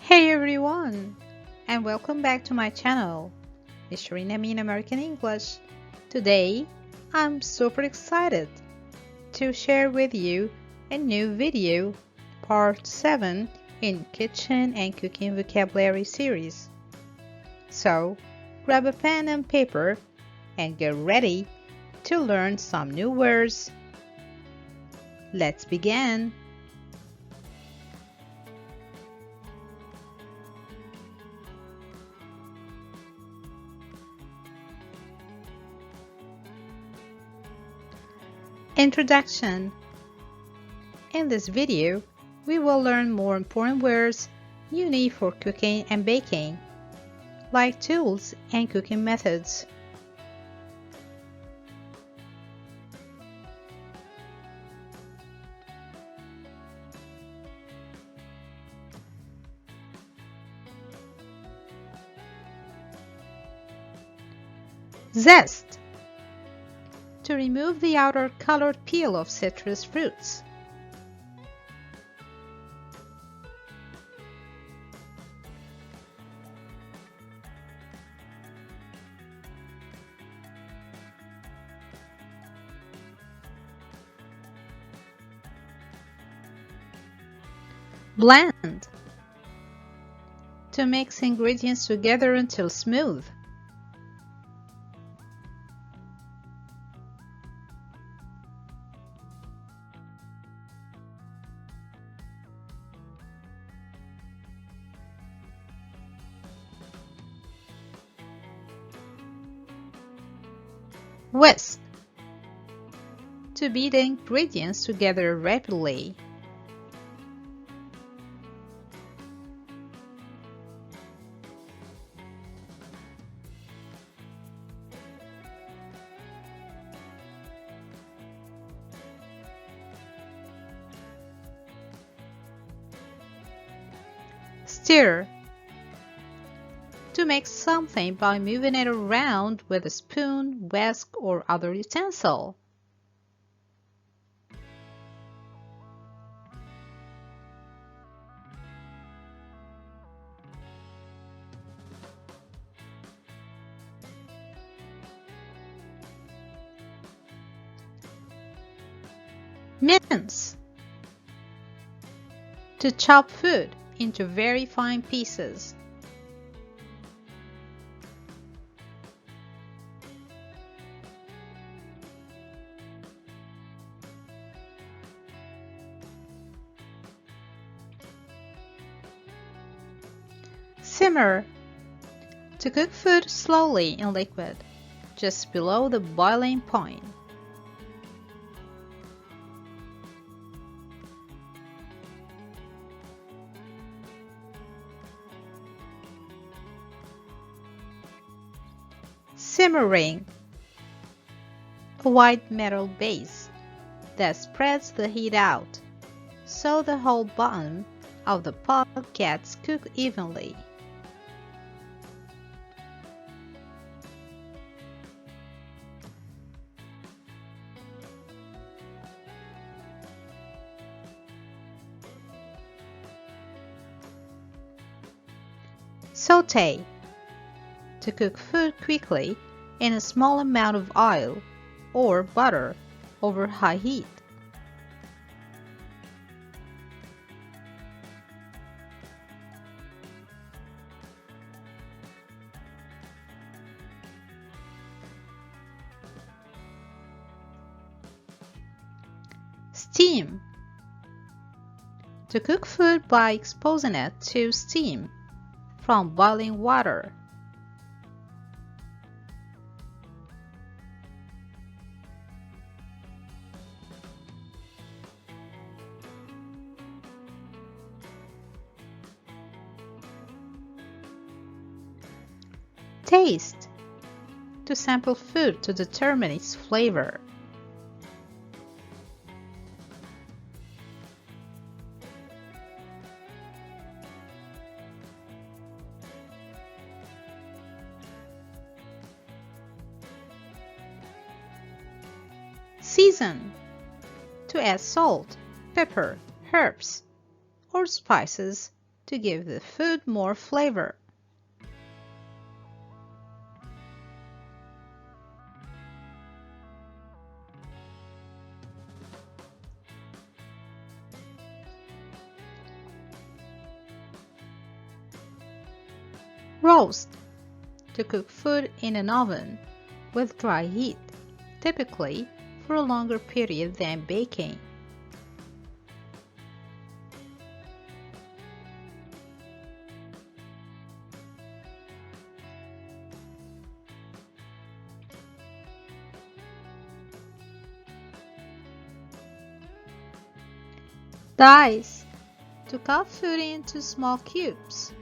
Hey everyone, and welcome back to my channel, ms.sheerin.amin American English. Today, I'm super excited to share with you a new video, part 7 in Kitchen and Cooking Vocabulary series. So, grab a pen and paper and get ready to learn some new words. Let's begin. Introduction. In this video, we will learn more important words you need for cooking and baking, like tools and cooking methods. Zest. To remove the outer colored peel of citrus fruits. Blend. To mix ingredients together until smooth. Whisk. To beat the ingredients together rapidly. Stir. To make something by moving it around with a spoon, whisk, or other utensil. Mince. To chop food into very fine pieces. Simmer. To cook food slowly in liquid, just below the boiling point. Simmering. A white metal base that spreads the heat out, so the whole bottom of the pot gets cooked evenly. Sauté. To cook food quickly in a small amount of oil or butter over high heat. Steam. To cook food by exposing it to steam from boiling water. Taste. To sample food to determine its flavor. Season. To add salt, pepper, herbs, or spices to give the food more flavor. Roast. To cook food in an oven with dry heat, typically for a longer period than baking. Dice. To cut food into small cubes.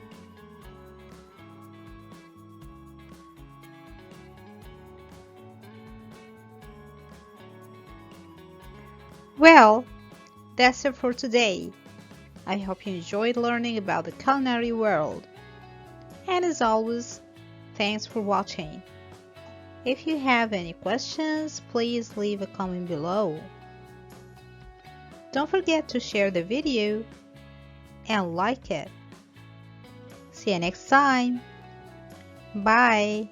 Well, that's it for today. I hope you enjoyed learning about the culinary world. And as always, thanks for watching. If you have any questions, please leave a comment below. Don't forget to share the video and like it. See you next time. Bye.